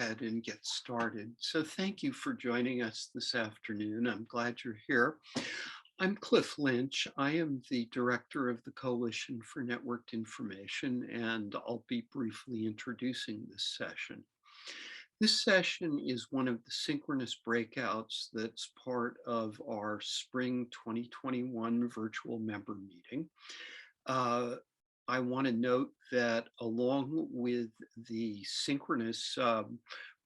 ahead and get started. So thank you for joining us this afternoon. I'm glad you're here. I'm Cliff Lynch. I am the director of the Coalition for Networked Information, and I'll be briefly introducing this session. This session is one of the synchronous breakouts that's part of our spring 2021 virtual member meeting. I want to note that along with the synchronous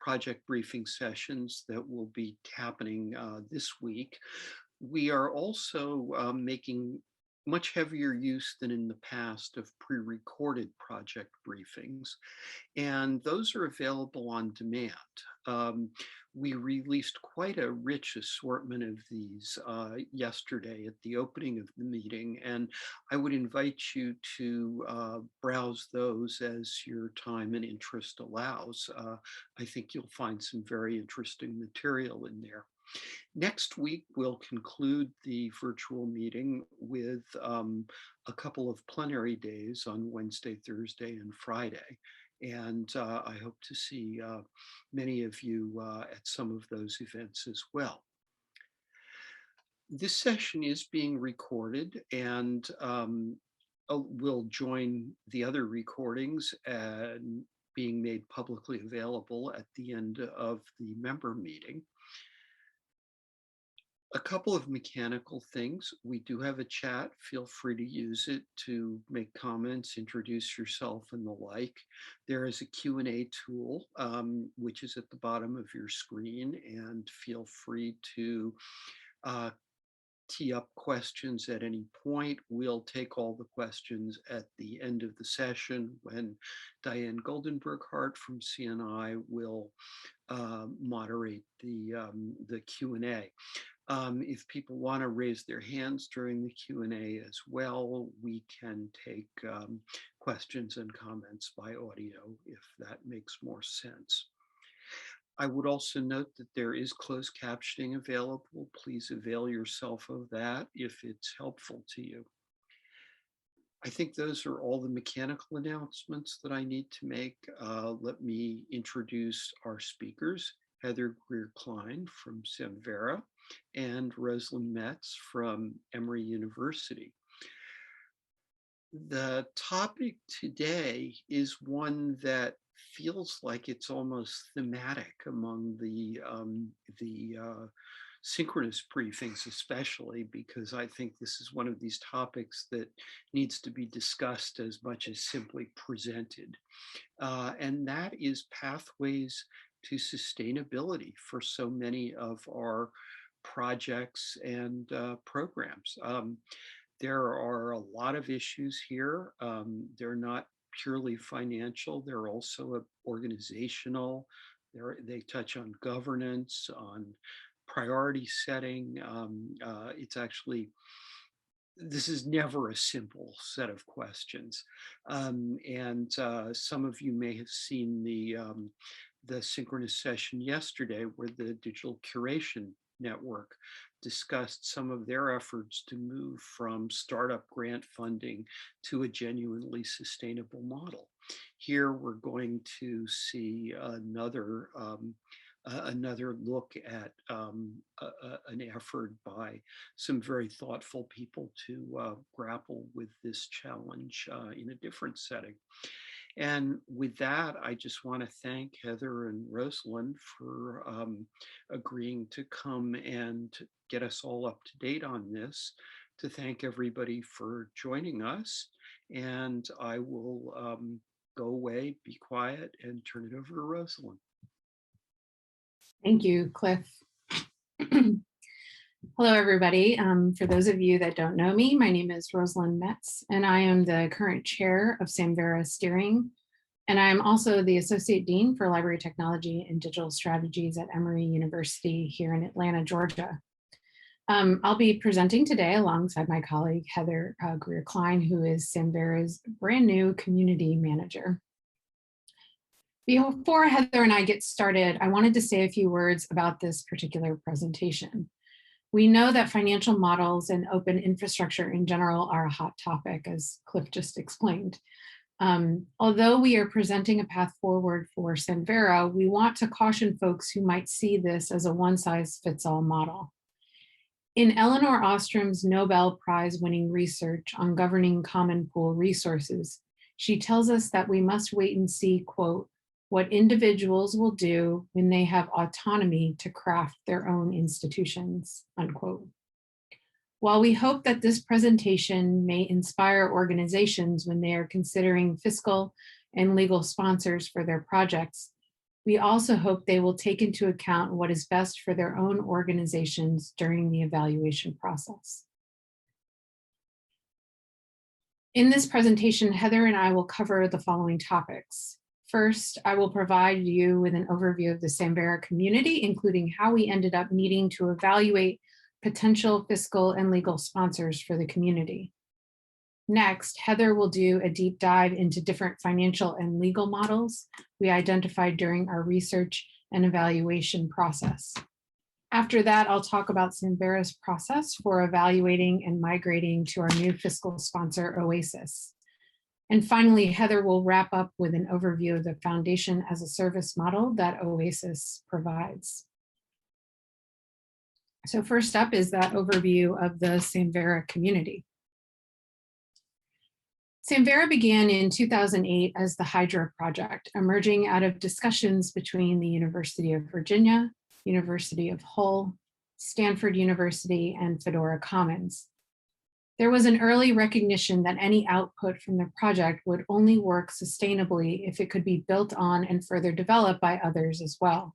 project briefing sessions that will be happening this week, we are also making much heavier use than in the past of pre-recorded project briefings, and those are available on demand. We released quite a rich assortment of these yesterday at the opening of the meeting, and I would invite you to browse those as your time and interest allows. I think you'll find some very interesting material in there. Next week, we'll conclude the virtual meeting with a couple of plenary days on Wednesday, Thursday, and Friday. And I hope to see many of you at some of those events as well. This session is being recorded, and we'll join the other recordings and being made publicly available at the end of the member meeting. A couple of mechanical things. We do have a chat. Feel free to use it to make comments, introduce yourself, and the like. There is a Q&A tool, which is at the bottom of your screen, and feel free to tee up questions at any point. We'll take all the questions at the end of the session when Diane Goldenberg-Hart from CNI will moderate the Q&A. If people want to raise their hands during the Q&A as well, we can take questions and comments by audio if that makes more sense. I would also note that there is closed captioning available. Please avail yourself of that if it's helpful to you. I think those are all the mechanical announcements that I need to make. Let me introduce our speakers, Heather Greer Klein from Samvera and Rosalyn Metz from Emory University. The topic today is one that feels like it's almost thematic among the synchronous briefings, especially because I think this is one of these topics that needs to be discussed as much as simply presented. And that is pathways to sustainability for so many of our projects and programs. There are a lot of issues here. They're not purely financial. They're also organizational. They touch on governance, on priority setting. It's actually, this is never a simple set of questions. And some of you may have seen the synchronous session yesterday where the Digital Curation Network discussed some of their efforts to move from startup grant funding to a genuinely sustainable model. Here we're going to see another look at an effort by some very thoughtful people to grapple with this challenge in a different setting. And with that, I just want to thank Heather and Rosalyn for agreeing to come and get us all up to date on this, to thank everybody for joining us. And I will go away, be quiet, and turn it over to Rosalyn. Thank you, Cliff. Hello, everybody. For those of you that don't know me, my name is Rosalyn Metz, and I am the current chair of Samvera Steering, and I'm also the Associate Dean for Library Technology and Digital Strategies at Emory University here in Atlanta, Georgia. I'll be presenting today alongside my colleague, Heather Greer Klein, who is Samvera's brand new community manager. Before Heather and I get started, I wanted to say a few words about this particular presentation. We know that financial models and open infrastructure in general are a hot topic, as Cliff just explained. Although we are presenting a path forward for Samvera, we want to caution folks who might see this as a one-size-fits-all model. In Elinor Ostrom's Nobel Prize-winning research on governing common pool resources, she tells us that we must wait and see, quote, what individuals will do when they have autonomy to craft their own institutions, unquote. While we hope that this presentation may inspire organizations when they are considering fiscal and legal sponsors for their projects, we also hope they will take into account what is best for their own organizations during the evaluation process. In this presentation, Heather and I will cover the following topics. First, I will provide you with an overview of the Samvera community, including how we ended up needing to evaluate potential fiscal and legal sponsors for the community. Next, Heather will do a deep dive into different financial and legal models we identified during our research and evaluation process. After that, I'll talk about Samvera's process for evaluating and migrating to our new fiscal sponsor, Oasis. And finally, Heather will wrap up with an overview of the foundation as a service model that Oasis provides. So first up is that overview of the Samvera community. Samvera began in 2008 as the Hydra Project, emerging out of discussions between the University of Virginia, University of Hull, Stanford University, and Fedora Commons. There was an early recognition that any output from the project would only work sustainably if it could be built on and further developed by others as well.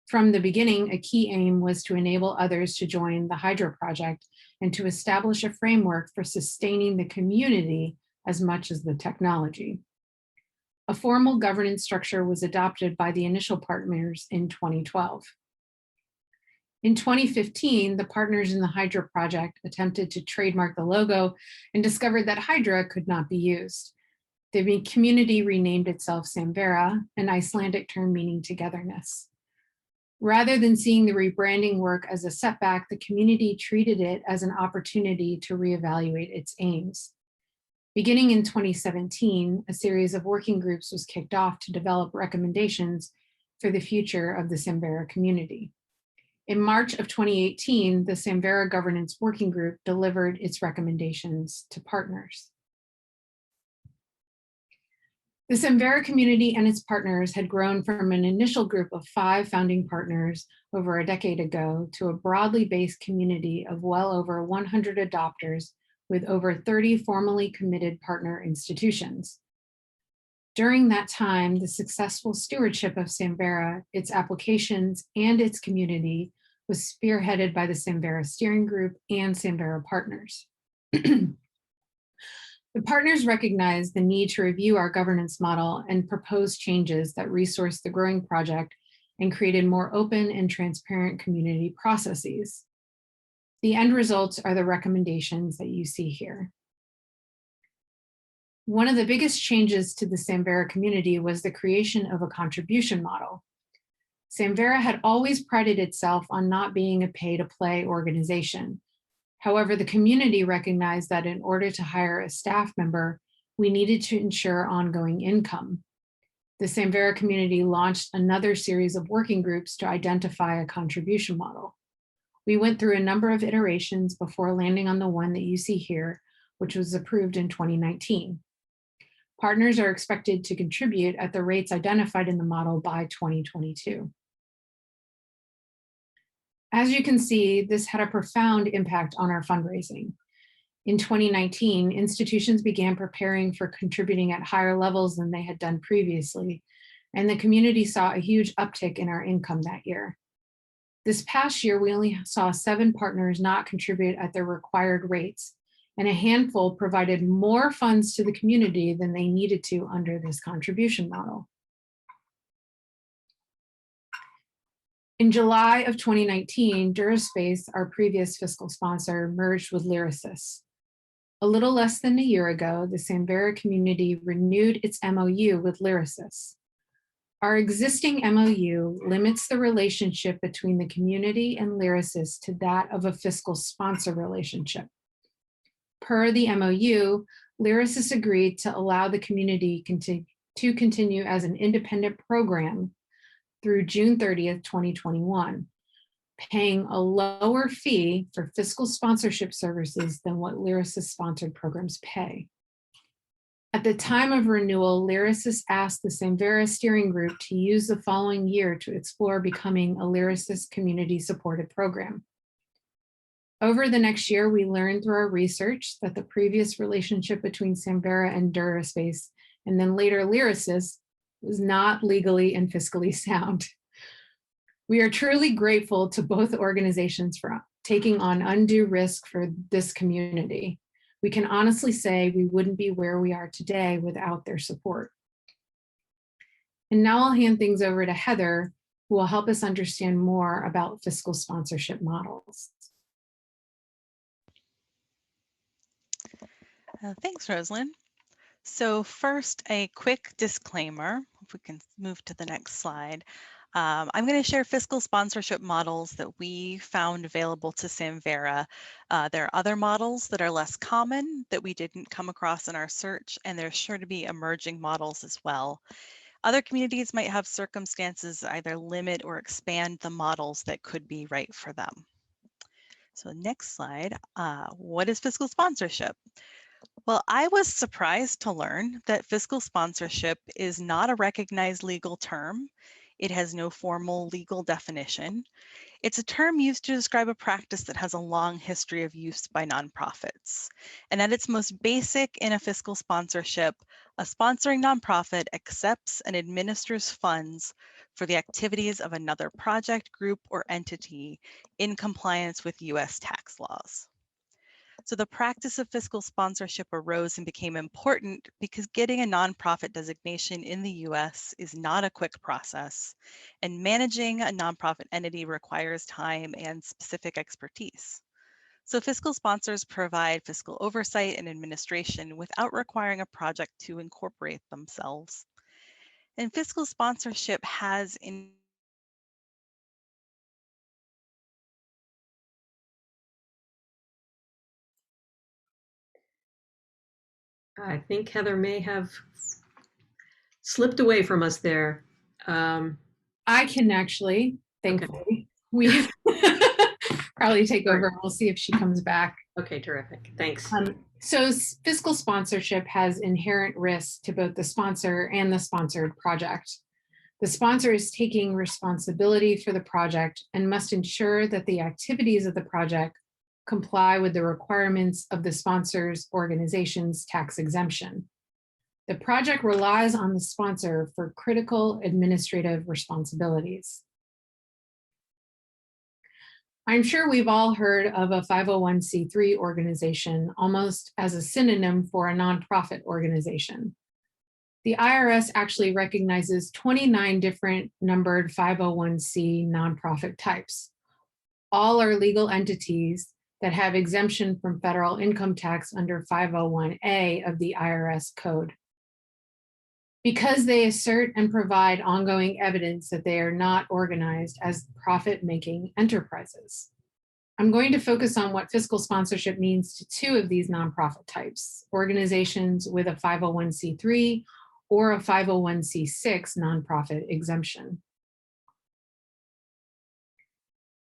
From the beginning, a key aim was to enable others to join the Hydra Project and to establish a framework for sustaining the community as much as the technology. A formal governance structure was adopted by the initial partners in 2012. In 2015, the partners in the Hydra project attempted to trademark the logo and discovered that Hydra could not be used. The community renamed itself Samvera, an Icelandic term meaning togetherness. Rather than seeing the rebranding work as a setback, the community treated it as an opportunity to reevaluate its aims. Beginning in 2017, a series of working groups was kicked off to develop recommendations for the future of the Samvera community. In March of 2018, the Samvera Governance Working Group delivered its recommendations to partners. The Samvera community and its partners had grown from an initial group of 5 founding partners over a decade ago to a broadly based community of well over 100 adopters with over 30 formally committed partner institutions. During that time, the successful stewardship of Samvera, its applications, and its community was spearheaded by the Samvera Steering Group and Samvera partners. The partners recognized the need to review our governance model and propose changes that resourced the growing project and created more open and transparent community processes. The end results are the recommendations that you see here. One of the biggest changes to the Samvera community was the creation of a contribution model. Samvera had always prided itself on not being a pay-to-play organization. However, the community recognized that in order to hire a staff member, we needed to ensure ongoing income. The Samvera community launched another series of working groups to identify a contribution model. We went through a number of iterations before landing on the one that you see here, which was approved in 2019. Partners are expected to contribute at the rates identified in the model by 2022. As you can see, this had a profound impact on our fundraising. In 2019, institutions began preparing for contributing at higher levels than they had done previously, and the community saw a huge uptick in our income that year. This past year, we only saw 7 partners not contribute at their required rates, and a handful provided more funds to the community than they needed to under this contribution model. In July of 2019, Duraspace, our previous fiscal sponsor, merged with Lyrasis. A little less than a year ago, the Samvera community renewed its MOU with Lyrasis. Our existing MOU limits the relationship between the community and Lyrasis to that of a fiscal sponsor relationship. Per the MOU, Lyrasis agreed to allow the community to continue as an independent program through June 30th, 2021, paying a lower fee for fiscal sponsorship services than what Lyrasis sponsored programs pay. At the time of renewal, Lyrasis asked the Samvera Steering Group to use the following year to explore becoming a Lyrasis community-supported program. Over the next year, we learned through our research that the previous relationship between Samvera and Duraspace, and then later Lyrasis, was not legally and fiscally sound. We are truly grateful to both organizations for taking on undue risk for this community. We can honestly say we wouldn't be where we are today without their support. And now I'll hand things over to Heather, who will help us understand more about fiscal sponsorship models. Thanks, Rosalyn. So first, a quick disclaimer, if we can move to the next slide. I'm going to share fiscal sponsorship models that we found available to Samvera. There are other models that are less common that we didn't come across in our search, and there's sure to be emerging models as well. Other communities might have circumstances that either limit or expand the models that could be right for them. So next slide, what is fiscal sponsorship? Well, I was surprised to learn that fiscal sponsorship is not a recognized legal term. It has no formal legal definition. It's a term used to describe a practice that has a long history of use by nonprofits. And at its most basic in a fiscal sponsorship, a sponsoring nonprofit accepts and administers funds for the activities of another project, group, or entity in compliance with US tax laws. So the practice of fiscal sponsorship arose and became important because getting a nonprofit designation in the US is not a quick process, and managing a nonprofit entity requires time and specific expertise. So fiscal sponsors provide fiscal oversight and administration without requiring a project to incorporate themselves. And fiscal sponsorship has I think Heather may have slipped away from us there. I can actually, thankfully, we probably take over. We'll see if she comes back. Okay, terrific. Thanks. So fiscal sponsorship has inherent risks to both the sponsor and the sponsored project. The sponsor is taking responsibility for the project and must ensure that the activities of the project comply with the requirements of the sponsor's organization's tax exemption. The project relies on the sponsor for critical administrative responsibilities. I'm sure we've all heard of a 501c3 organization almost as a synonym for a nonprofit organization. The IRS actually recognizes 29 different numbered 501c nonprofit types. All are legal entities that have exemption from federal income tax under 501A of the IRS code. Because they assert and provide ongoing evidence that they are not organized as profit-making enterprises. I'm going to focus on what fiscal sponsorship means to two of these nonprofit types, organizations with a 501c3 or a 501c6 nonprofit exemption.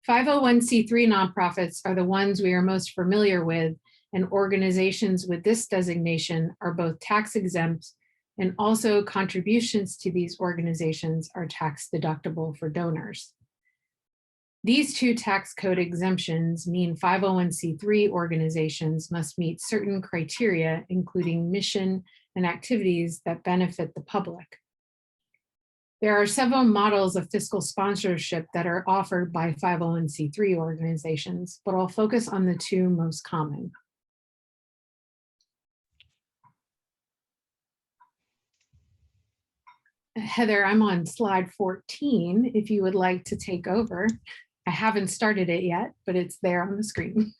501c3 nonprofits are the ones we are most familiar with, and organizations with this designation are both tax exempt, and also contributions to these organizations are tax deductible for donors. These two tax code exemptions mean 501c3 organizations must meet certain criteria, including mission and activities that benefit the public. There are several models of fiscal sponsorship that are offered by 501c3 organizations, but I'll focus on the two most common. Heather, I'm on slide 14, if you would like to take over. I haven't started it yet, but it's there on the screen.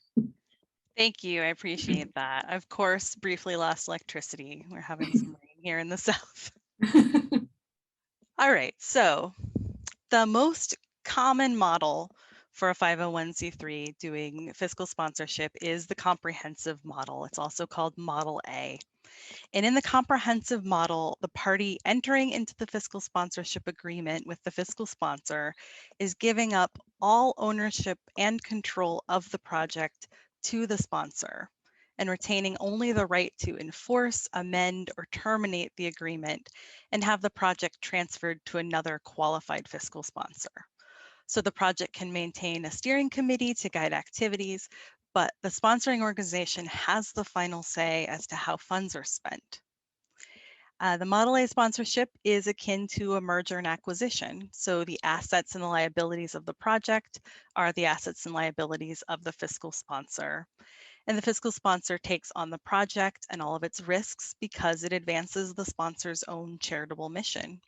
Thank you, I appreciate that. Of course, briefly lost electricity. We're having some rain here in the South. All right, so the most common model for a 501c3 doing fiscal sponsorship is the comprehensive model. It's also called Model A. And in the comprehensive model, the party entering into the fiscal sponsorship agreement with the fiscal sponsor is giving up all ownership and control of the project to the sponsor and retaining only the right to enforce, amend, or terminate the agreement and have the project transferred to another qualified fiscal sponsor. So the project can maintain a steering committee to guide activities, but the sponsoring organization has the final say as to how funds are spent. The Model A sponsorship is akin to a merger and acquisition. So the assets and the liabilities of the project are the assets and liabilities of the fiscal sponsor. And the fiscal sponsor takes on the project and all of its risks because it advances the sponsor's own charitable mission.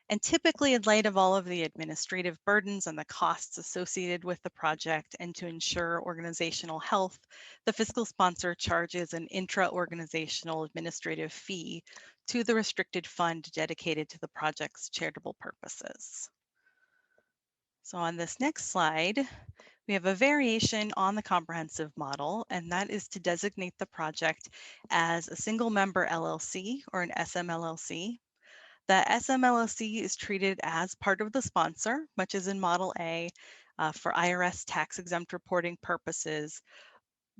And typically, in light of all of the administrative burdens and the costs associated with the project and to ensure organizational health, the fiscal sponsor charges an intra-organizational administrative fee to the restricted fund dedicated to the project's charitable purposes. So on this next slide, we have a variation on the comprehensive model, and that is to designate the project as a single member LLC or an SMLLC. The SMLLC is treated as part of the sponsor, much as in Model A, for IRS tax exempt reporting purposes,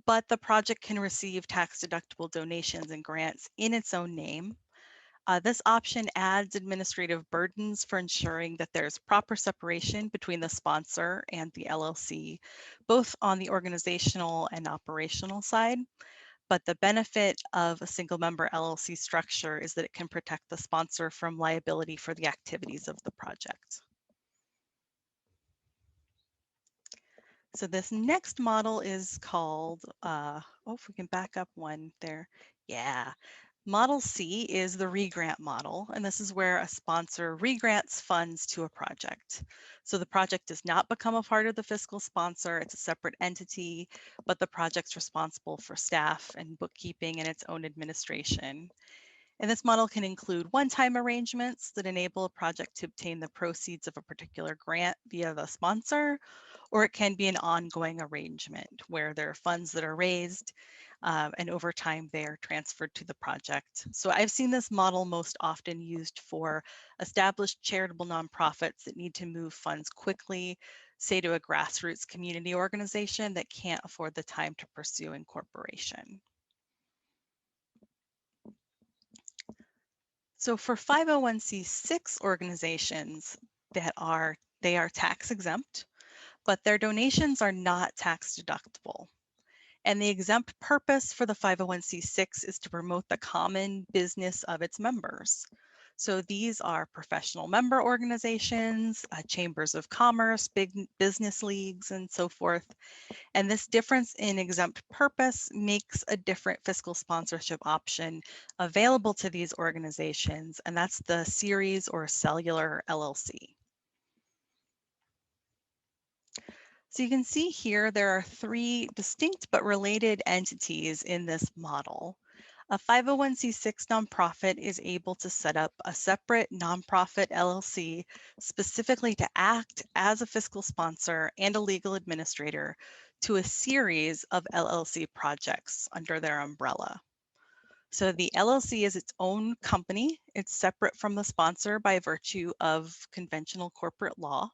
but the project can receive tax deductible donations and grants in its own name. This option adds administrative burdens for ensuring that there's proper separation between the sponsor and the LLC, both on the organizational and operational side. But the benefit of a single member LLC structure is that it can protect the sponsor from liability for the activities of the project. So this next model is called, if we can back up one there. Yeah. Model C is the Regrant model, and this is where a sponsor regrants funds to a project. So the project does not become a part of the fiscal sponsor, it's a separate entity, but the project's responsible for staff and bookkeeping and its own administration. And this model can include one-time arrangements that enable a project to obtain the proceeds of a particular grant via the sponsor, or it can be an ongoing arrangement where there are funds that are raised and over time they are transferred to the project. So I've seen this model most often used for established charitable nonprofits that need to move funds quickly, say to a grassroots community organization that can't afford the time to pursue incorporation. So for 501c6 organizations they are tax exempt, but their donations are not tax deductible. And the exempt purpose for the 501c6 is to promote the common business of its members. So these are professional member organizations, chambers of commerce, big business leagues, and so forth. And this difference in exempt purpose makes a different fiscal sponsorship option available to these organizations, and that's the series or cellular LLC. So you can see here there are three distinct but related entities in this model. A 501c6 nonprofit is able to set up a separate nonprofit LLC specifically to act as a fiscal sponsor and a legal administrator to a series of LLC projects under their umbrella. So the LLC is its own company. It's separate from the sponsor by virtue of conventional corporate law.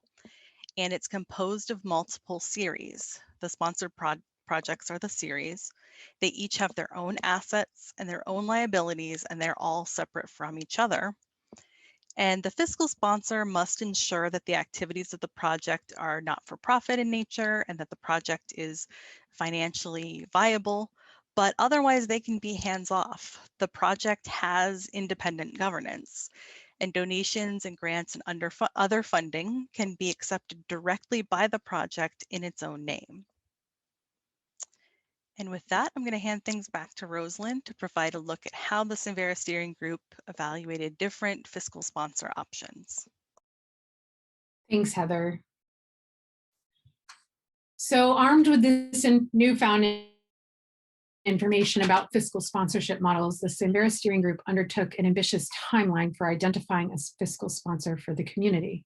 And it's composed of multiple series. The sponsored projects are the series. They each have their own assets and their own liabilities, and they're all separate from each other. And the fiscal sponsor must ensure that the activities of the project are not for profit in nature and that the project is financially viable, but otherwise they can be hands off. The project has independent governance. And donations and grants and other funding can be accepted directly by the project in its own name. And with that, I'm going to hand things back to Rosalyn to provide a look at how the Samvera Steering Group evaluated different fiscal sponsor options. Thanks, Heather. So armed with this newfound information about fiscal sponsorship models, the Samvera Steering Group undertook an ambitious timeline for identifying a fiscal sponsor for the community.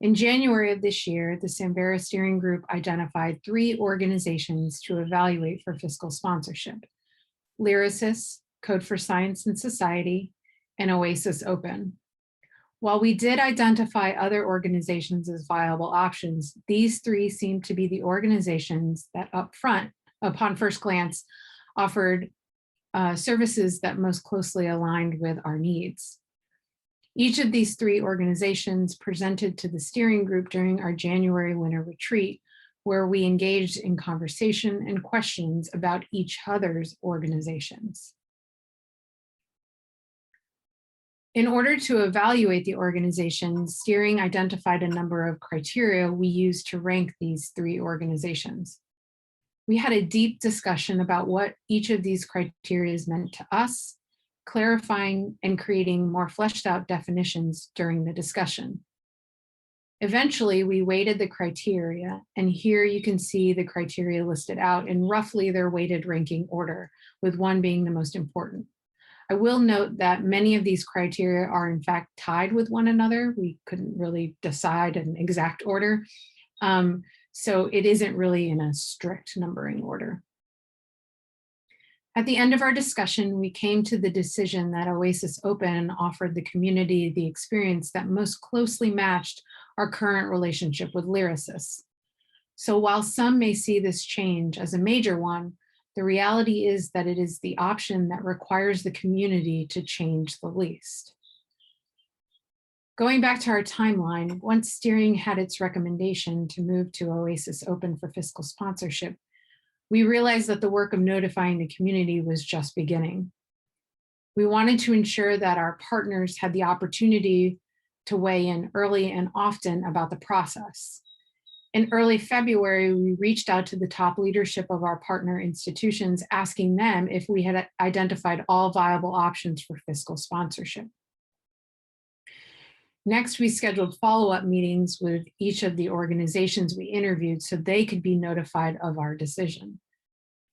In January of this year, the Samvera Steering Group identified 3 organizations to evaluate for fiscal sponsorship: Lyrasis, Code for Science and Society, and Oasis Open. While we did identify other organizations as viable options, these 3 seemed to be the organizations that upfront, upon first glance, offered services that most closely aligned with our needs. Each of these 3 organizations presented to the steering group during our January winter retreat, where we engaged in conversation and questions about each other's organizations. In order to evaluate the organization, steering identified a number of criteria we used to rank these 3 organizations. We had a deep discussion about what each of these criteria meant to us, clarifying and creating more fleshed out definitions during the discussion. Eventually, we weighted the criteria, and here you can see the criteria listed out in roughly their weighted ranking order, with 1 being the most important. I will note that many of these criteria are in fact tied with one another. We couldn't really decide an exact order. So it isn't really in a strict numbering order. At the end of our discussion, we came to the decision that Oasis Open offered the community the experience that most closely matched our current relationship with Lyrasis. So while some may see this change as a major one, the reality is that it is the option that requires the community to change the least. Going back to our timeline, once steering had its recommendation to move to Oasis Open for fiscal sponsorship, we realized that the work of notifying the community was just beginning. We wanted to ensure that our partners had the opportunity to weigh in early and often about the process. In early February, we reached out to the top leadership of our partner institutions, asking them if we had identified all viable options for fiscal sponsorship. Next, we scheduled follow-up meetings with each of the organizations we interviewed so they could be notified of our decision.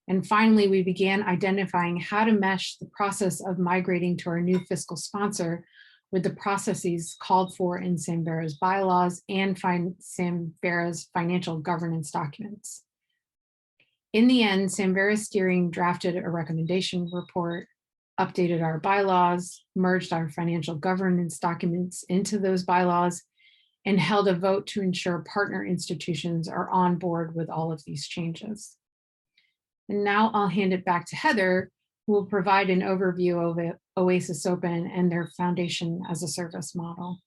And finally, we began identifying how to mesh the process of migrating to our new fiscal sponsor with the processes called for in Samvera's bylaws and Samvera's financial governance documents. In the end, Samvera Steering drafted a recommendation report, updated our bylaws, merged our financial governance documents into those bylaws, and held a vote to ensure partner institutions are on board with all of these changes. And now I'll hand it back to Heather, who will provide an overview of Oasis Open and their foundation as a service model.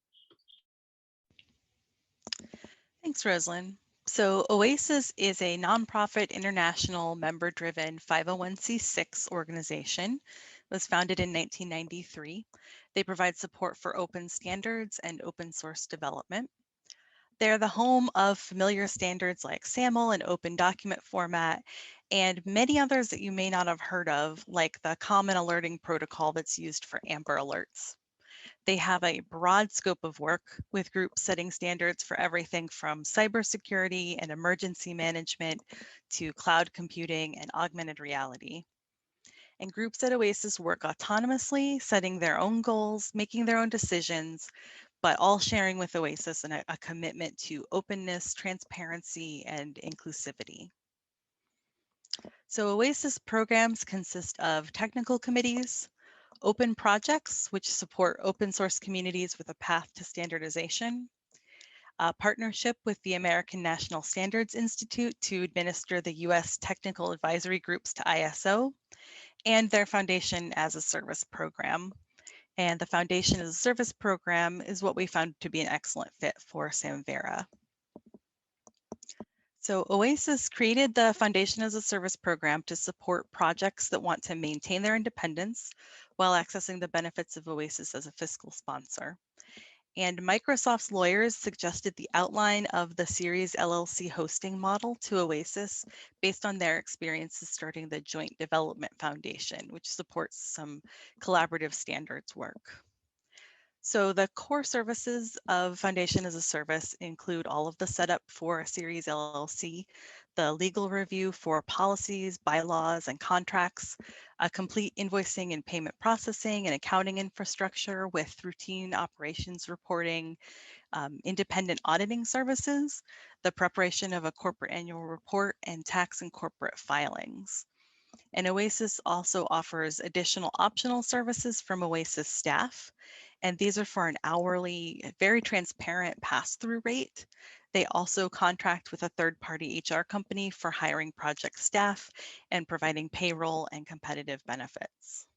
Thanks, Rosalyn. So Oasis is a nonprofit, international, member-driven 501c6 organization. It was founded in 1993. They provide support for open standards and open source development. They're the home of familiar standards like SAML and open document format, and many others that you may not have heard of, like the common alerting protocol that's used for Amber Alerts. They have a broad scope of work with groups setting standards for everything from cybersecurity and emergency management to cloud computing and augmented reality. And groups at Oasis work autonomously, setting their own goals, making their own decisions, but all sharing with Oasis a commitment to openness, transparency, and inclusivity. So Oasis programs consist of technical committees, open projects, which support open source communities with a path to standardization, a partnership with the American National Standards Institute to administer the US technical advisory groups to ISO, and their Foundation as a Service program. And the Foundation as a Service program is what we found to be an excellent fit for Samvera. So Oasis created the Foundation as a Service program to support projects that want to maintain their independence while accessing the benefits of Oasis as a fiscal sponsor. And Microsoft's lawyers suggested the outline of the Series LLC hosting model to Oasis based on their experiences starting the Joint Development Foundation, which supports some collaborative standards work. So the core services of Foundation as a Service include all of the setup for a Series LLC, the legal review for policies, bylaws, and contracts, a complete invoicing and payment processing and accounting infrastructure with routine operations reporting, independent auditing services, the preparation of a corporate annual report, and tax and corporate filings. And OASIS also offers additional optional services from OASIS staff. And these are for an hourly, very transparent pass-through rate. They also contract with a third-party HR company for hiring project staff and providing payroll and competitive benefits.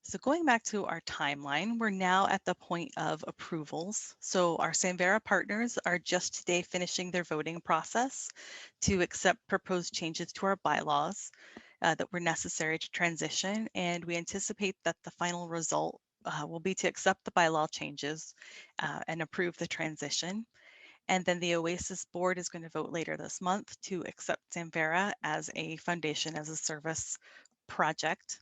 So going back to our timeline, we're now at the point of approvals. So our Samvera partners are just today finishing their voting process to accept proposed changes to our bylaws that were necessary to transition. And we anticipate that the final result will be to accept the bylaw changes and approve the transition. And then the OASIS board is going to vote later this month to accept Samvera as a foundation as a service project.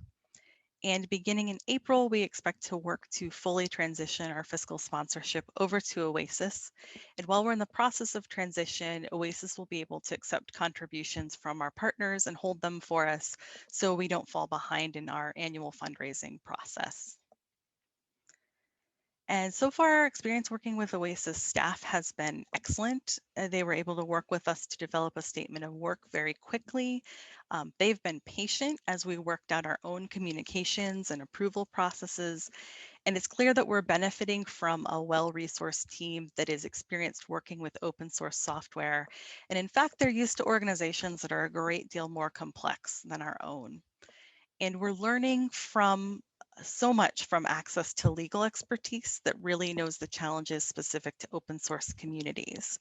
And beginning in April, we expect to work to fully transition our fiscal sponsorship over to OASIS. And while we're in the process of transition, OASIS will be able to accept contributions from our partners and hold them for us so we don't fall behind in our annual fundraising process. And so far, our experience working with OASIS staff has been excellent. They were able to work with us to develop a statement of work very quickly. They've been patient as we worked out our own communications and approval processes. And it's clear that we're benefiting from a well-resourced team that is experienced working with open source software. And in fact, they're used to organizations that are a great deal more complex than our own. And we're learning so much from access to legal expertise that really knows the challenges specific to open source communities.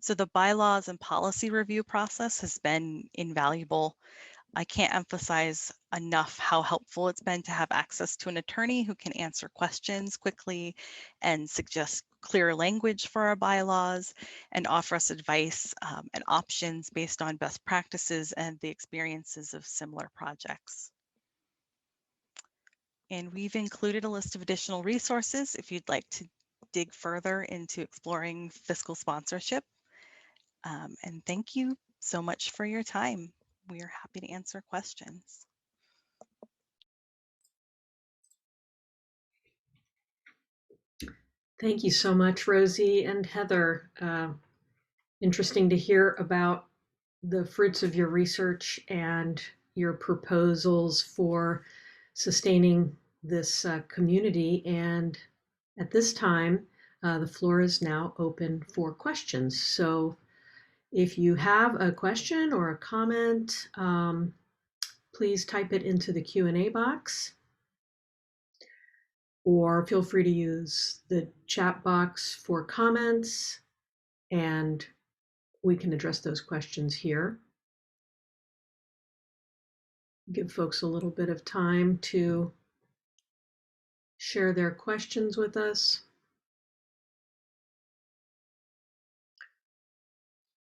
So the bylaws and policy review process has been invaluable. I can't emphasize enough how helpful it's been to have access to an attorney who can answer questions quickly and suggest clear language for our bylaws and offer us advice and options based on best practices and the experiences of similar projects. And we've included a list of additional resources if you'd like to dig further into exploring fiscal sponsorship. And thank you so much for your time. We are happy to answer questions. Thank you so much, Rosie and Heather. Interesting to hear about the fruits of your research and your proposals for sustaining this community. And at this time, the floor is now open for questions. So if you have a question or a comment, please type it into the Q&A box, or feel free to use the chat box for comments, and we can address those questions here. Give folks a little bit of time to share their questions with us.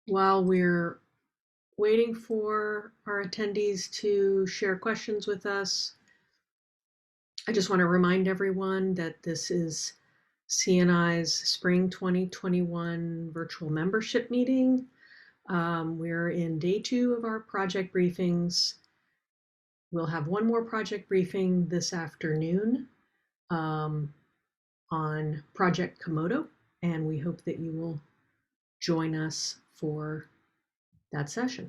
While we're waiting for our attendees to share questions with us, I just want to remind everyone that this is CNI's Spring 2021 virtual membership meeting. We're in day 2 of our project briefings. We'll have one more project briefing this afternoon on Project Komodo, and we hope that you will join us for that session.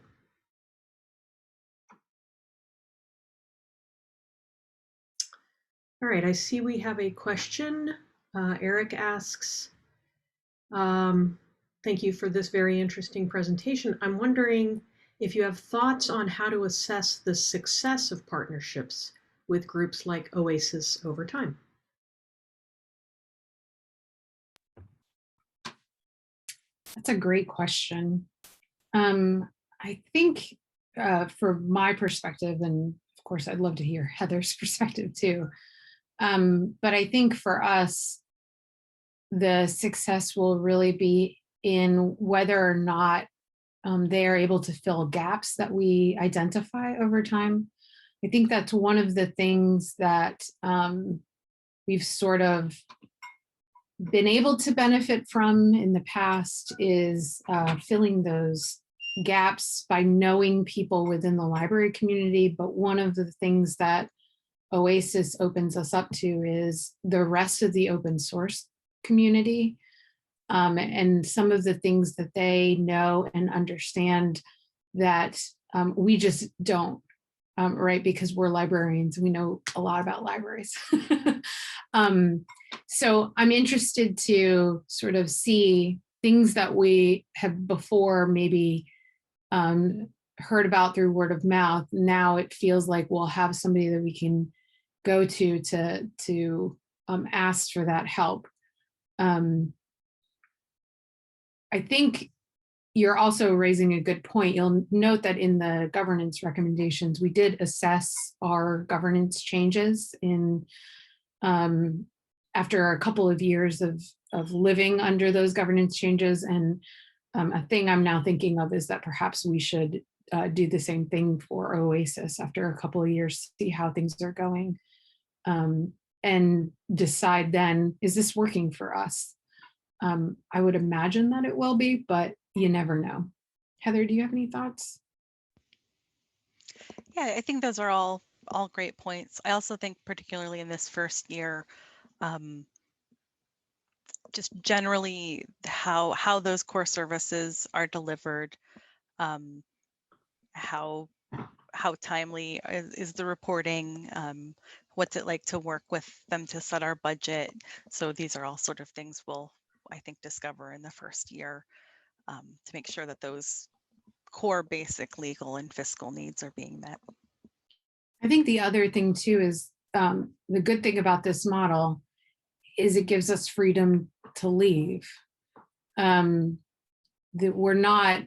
All right, I see we have a question. Eric asks, thank you for this very interesting presentation. I'm wondering if you have thoughts on how to assess the success of partnerships with groups like OASIS over time. That's a great question. I think from my perspective, and of course, I'd love to hear Heather's perspective too. But I think for us, the success will really be in whether or not they are able to fill gaps that we identify over time. I think that's one of the things that we've sort of been able to benefit from in the past is filling those gaps by knowing people within the library community. But one of the things that OASIS opens us up to is the rest of the open source community, and some of the things that they know and understand that we just don't, right? Because we're librarians, we know a lot about libraries. So I'm interested to sort of see things that we have before maybe heard about through word of mouth. Now it feels like we'll have somebody that we can go to ask for that help. I think you're also raising a good point. You'll note that in the governance recommendations, we did assess our governance changes in after a couple of years of living under those governance changes. And a thing I'm now thinking of is that perhaps we should do the same thing for OASIS after a couple of years, see how things are going, and decide then, is this working for us? I would imagine that it will be, but you never know. Heather, do you have any thoughts? Yeah, I think those are all great points. I also think particularly in this first year, just generally how those core services are delivered, how timely is the reporting, what's it like to work with them to set our budget. So these are all sort of things we'll, I think, discover in the first year, to make sure that those core basic legal and fiscal needs are being met. I think the other thing too is the good thing about this model is it gives us freedom to leave. That we're not,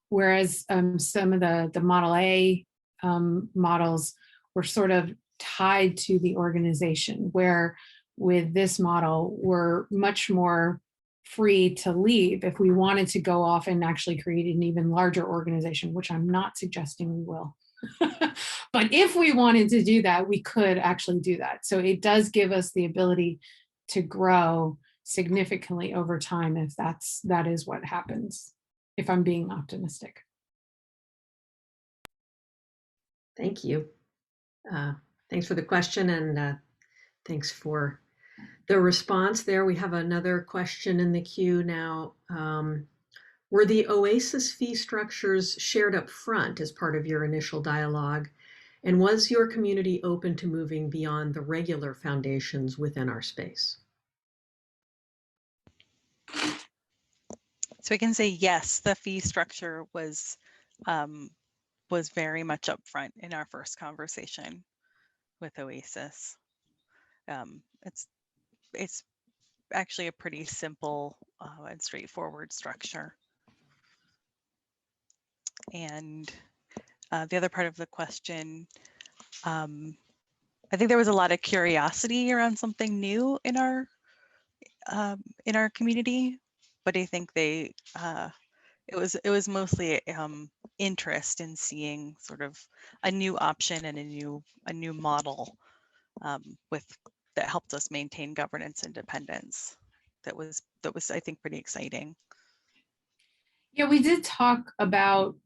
whereas some of the Model A models were sort of tied to the organization, where with this model, we're much more free to leave if we wanted to go off and actually create an even larger organization, which I'm not suggesting we will. But if we wanted to do that, we could actually do that. So it does give us the ability to grow significantly over time if that is what happens, if I'm being optimistic. Thank you. Thanks for the question, and thanks for the response there. We have another question in the queue now. Were the OASIS fee structures shared up front as part of your initial dialogue? And was your community open to moving beyond the regular foundations within our space? So I can say yes, the fee structure was very much upfront in our first conversation with OASIS. It's actually a pretty simple and straightforward structure. And the other part of the question, I think there was a lot of curiosity around something new in our community, but I think it was mostly interest in seeing sort of a new option and a new model that helped us maintain governance independence. That was I think pretty exciting. Yeah, we did talk about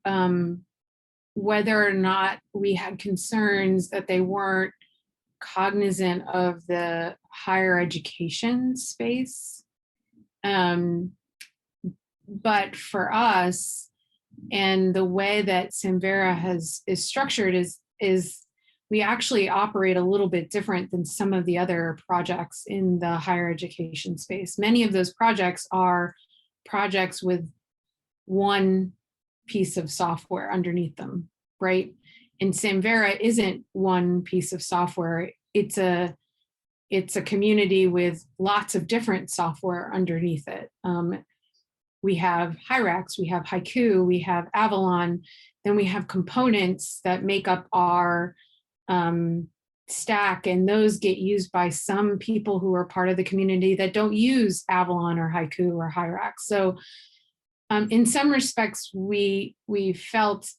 whether or not we had concerns that they weren't cognizant of the higher education space. But for us, and the way that Samvera is structured is we actually operate a little bit different than some of the other projects in the higher education space. Many of those projects are projects with one piece of software underneath them, right? And Samvera isn't one piece of software. It's a community with lots of different software underneath it. We have Hyrax, we have Haiku, we have Avalon, then we have components that make up our stack, and those get used by some people who are part of the community that don't use Avalon or Haiku or Hyrax. So in some respects, we felt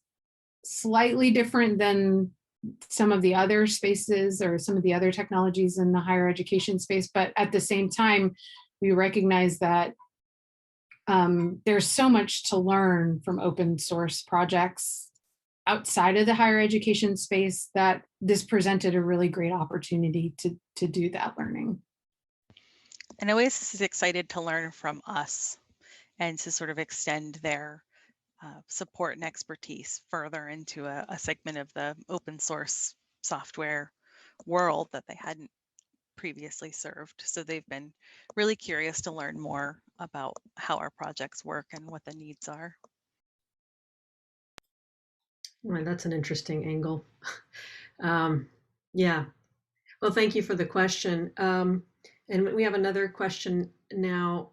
slightly different than some of the other spaces or some of the other technologies in the higher education space, but at the same time, we recognize that there's so much to learn from open source projects outside of the higher education space that this presented a really great opportunity to do that learning. And Oasis is excited to learn from us and to sort of extend their support and expertise further into a segment of the open source software world that they hadn't previously served. So they've been really curious to learn more about how our projects work and what the needs are. Well, that's an interesting angle. Yeah. Well, thank you for the question. And we have another question now.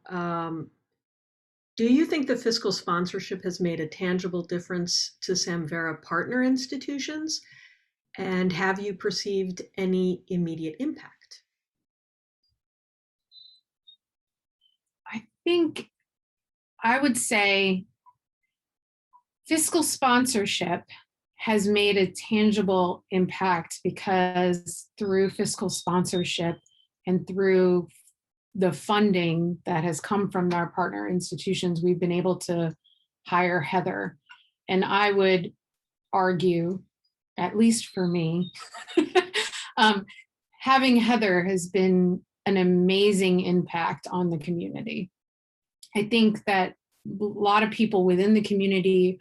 Do you think the fiscal sponsorship has made a tangible difference to Samvera partner institutions? And have you perceived any immediate impact? I think I would say fiscal sponsorship has made a tangible impact because through fiscal sponsorship and through the funding that has come from our partner institutions, we've been able to hire Heather. And I would argue, at least for me, having Heather has been an amazing impact on the community. I think that a lot of people within the community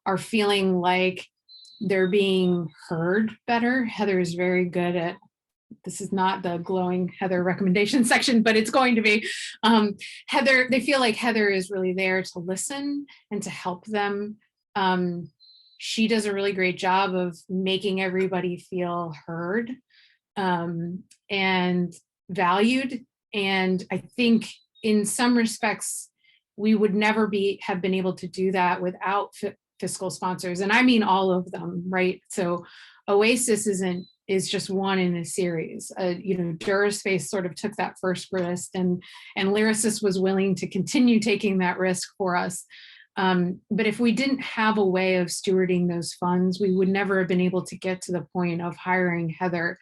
are feeling like they're being heard better. Heather is very good at, this is not the glowing Heather recommendation section, but it's going to be. Heather, they feel like Heather is really there to listen and to help them. She does a really great job of making everybody feel heard and valued. And I think in some respects, we would never have been able to do that without fiscal sponsors. And I mean all of them, right? So Oasis is just one in a series. Duraspace sort of took that first risk, and Lyrasis was willing to continue taking that risk for us. But if we didn't have a way of stewarding those funds, we would never have been able to get to the point of hiring Heather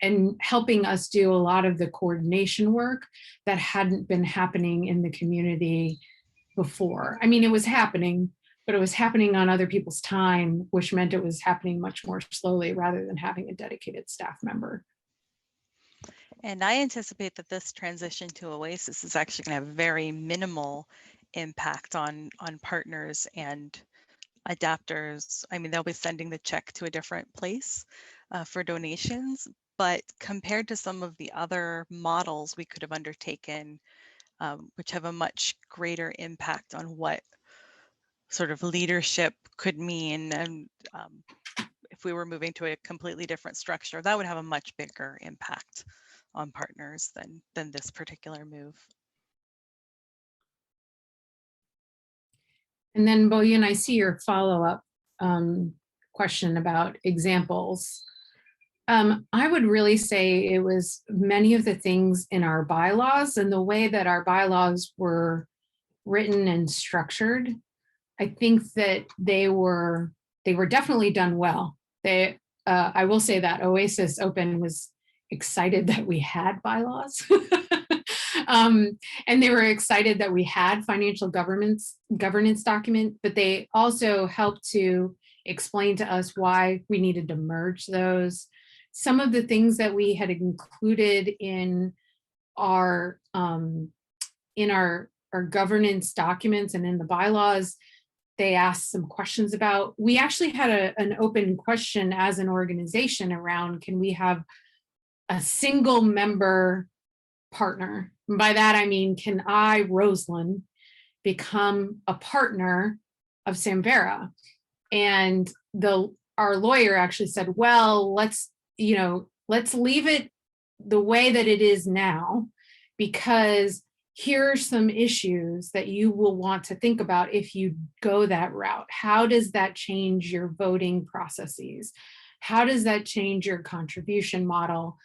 and helping us do a lot of the coordination work that hadn't been happening in the community before. I mean, it was happening, but it was happening on other people's time, which meant it was happening much more slowly rather than having a dedicated staff member. And I anticipate that this transition to Oasis is actually going to have very minimal impact on partners and adapters. I mean, they'll be sending the check to a different place for donations, but compared to some of the other models we could have undertaken, which have a much greater impact on what sort of leadership could mean, and if we were moving to a completely different structure, that would have a much bigger impact on partners than this particular move. And then Boyan, I see your follow-up question about examples. I would really say it was many of the things in our bylaws and the way that our bylaws were written and structured. I think that they were definitely done well. I will say that Oasis Open was excited that we had bylaws. And they were excited that we had financial governance document, but they also helped to explain to us why we needed to merge those. Some of the things that we had included in our governance documents and in the bylaws, they asked some questions about. We actually had an open question as an organization around, can we have a single member partner? And by that, I mean, can I, Rosalyn, become a partner of Samvera? And our lawyer actually said, well, let's leave it the way that it is now, because here are some issues that you will want to think about if you go that route. How does that change your voting processes? How does that change your contribution model?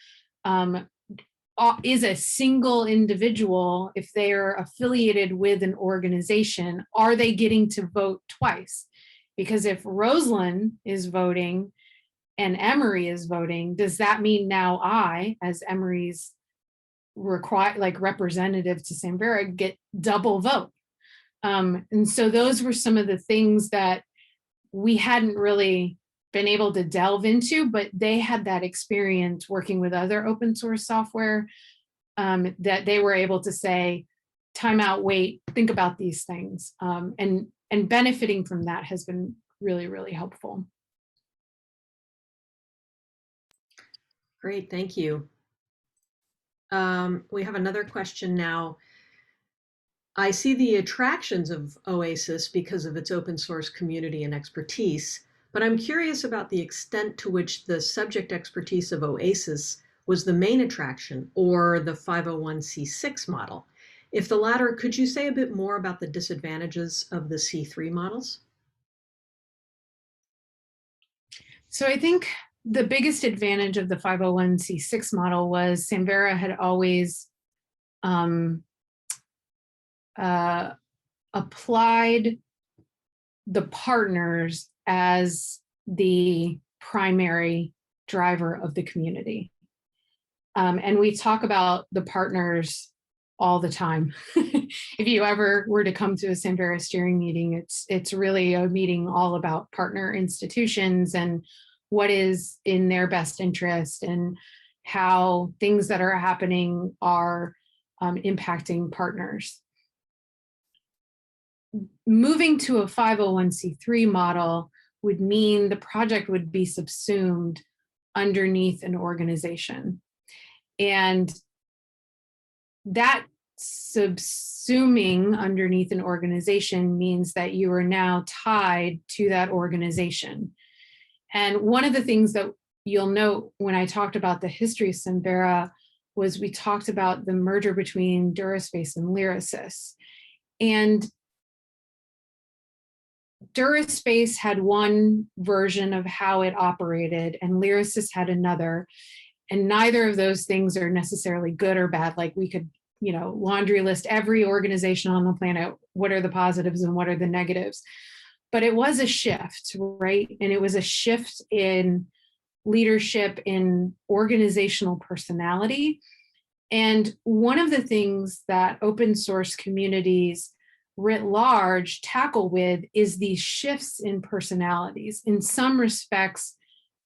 Is a single individual, if they're affiliated with an organization, are they getting to vote twice? Because if Rosalyn is voting and Emory is voting, does that mean now I, as Emory's representative to Samvera, get double vote? And so those were some of the things that we hadn't really been able to delve into, but they had that experience working with other open source software that they were able to say, time out, wait, think about these things. And benefiting from that has been really, really helpful. Great, thank you. We have another question now. I see the attractions of OASIS because of its open source community and expertise, but I'm curious about the extent to which the subject expertise of OASIS was the main attraction, or the 501c6 model. If the latter, could you say a bit more about the disadvantages of the C3 models? So I think the biggest advantage of the 501c6 model was Samvera had always applied the partners as the primary driver of the community. And we talk about the partners all the time. If you ever were to come to a Samvera steering meeting, it's really a meeting all about partner institutions and what is in their best interest and how things that are happening are impacting partners. Moving to a 501c3 model would mean the project would be subsumed underneath an organization. And that subsuming underneath an organization means that you are now tied to that organization. And one of the things that you'll note when I talked about the history of Samvera was we talked about the merger between Duraspace and Lyrasis. And Duraspace had one version of how it operated and Lyrasis had another. And neither of those things are necessarily good or bad. Like we could, laundry list every organization on the planet. What are the positives and what are the negatives? But it was a shift, right? And it was a shift in leadership, in organizational personality. And one of the things that open source communities writ large tackle with is these shifts in personalities. In some respects,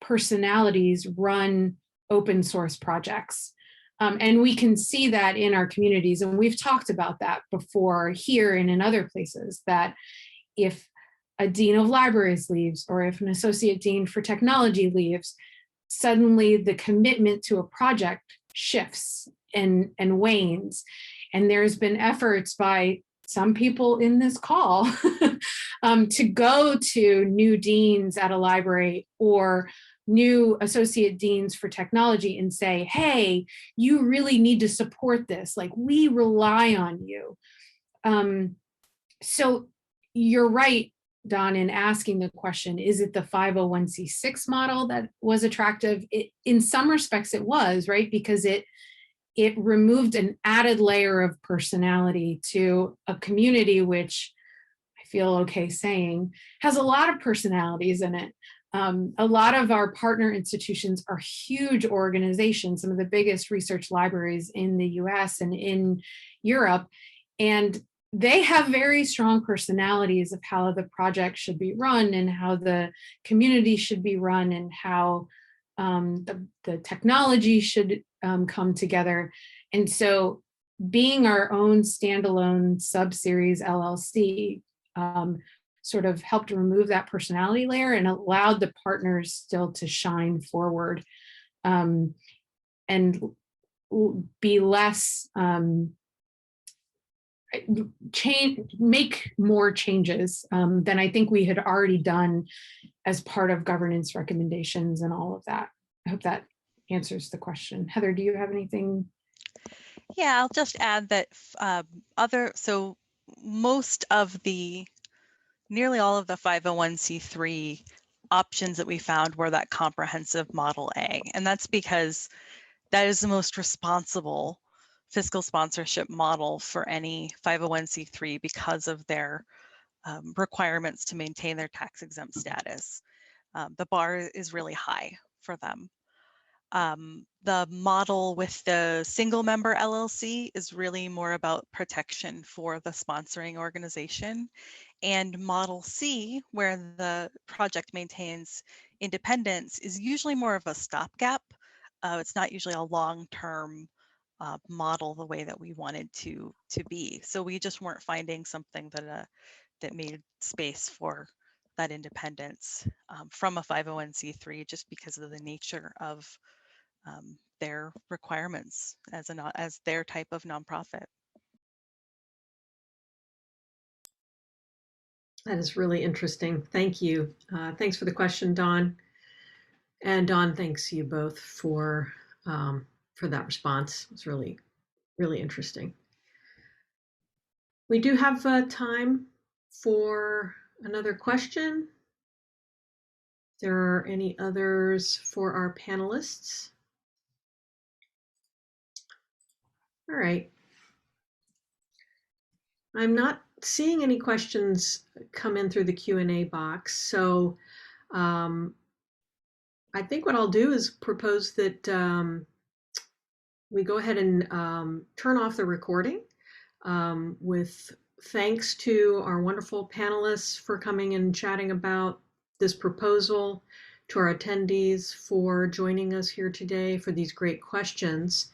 personalities run open source projects. And we can see that in our communities. And we've talked about that before here and in other places, that if a dean of libraries leaves, or if an associate dean for technology leaves, suddenly the commitment to a project shifts and wanes. And there's been efforts by some people in this call to go to new deans at a library or new associate deans for technology and say, hey, you really need to support this. Like, we rely on you. So you're right, Don, in asking the question, is it the 501c6 model that was attractive? In some respects it was, right? Because it removed an added layer of personality to a community, which I feel okay saying has a lot of personalities in it. A lot of our partner institutions are huge organizations, some of the biggest research libraries in the US and in Europe. And they have very strong personalities of how the project should be run and how the community should be run and how the technology should come together. And so being our own standalone sub-series LLC sort of helped remove that personality layer and allowed the partners still to shine forward and be less, make more changes than I think we had already done as part of governance recommendations and all of that. I hope that answers the question. Heather, do you have anything? Yeah, I'll just add that nearly all of the 501c3 options that we found were that comprehensive Model A. And that's because that is the most responsible fiscal sponsorship model for any 501c3 because of their requirements to maintain their tax exempt status. The bar is really high for them. The model with the single member LLC is really more about protection for the sponsoring organization. And Model C, where the project maintains independence, is usually more of a stopgap. It's not usually a long-term model the way that we wanted to be. So we just weren't finding something that made space for that independence from a 501c3, just because of the nature of their requirements as their type of nonprofit. That is really interesting. Thank you. Thanks for the question, Dawn. And Dawn, thanks you both for that response. It's really, really interesting. We do have time for another question. If there are any others for our panelists. All right. I'm not seeing any questions come in through the Q&A box, so I think what I'll do is propose that we go ahead and turn off the recording with thanks to our wonderful panelists for coming and chatting about this proposal, to our attendees for joining us here today for these great questions.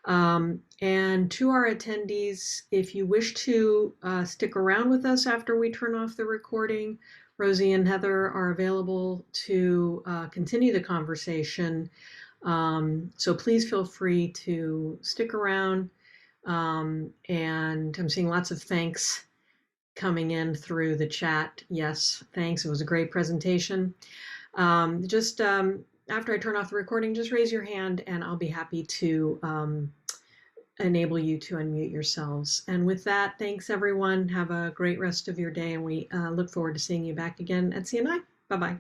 And to our attendees, if you wish to stick around with us after we turn off the recording, Rosie and Heather are available to continue the conversation. So please feel free to stick around. And I'm seeing lots of thanks coming in through the chat. Yes, thanks. It was a great presentation. After I turn off the recording, just raise your hand and I'll be happy to enable you to unmute yourselves. And with that, thanks everyone. Have a great rest of your day, and we look forward to seeing you back again at CNI. Bye-bye.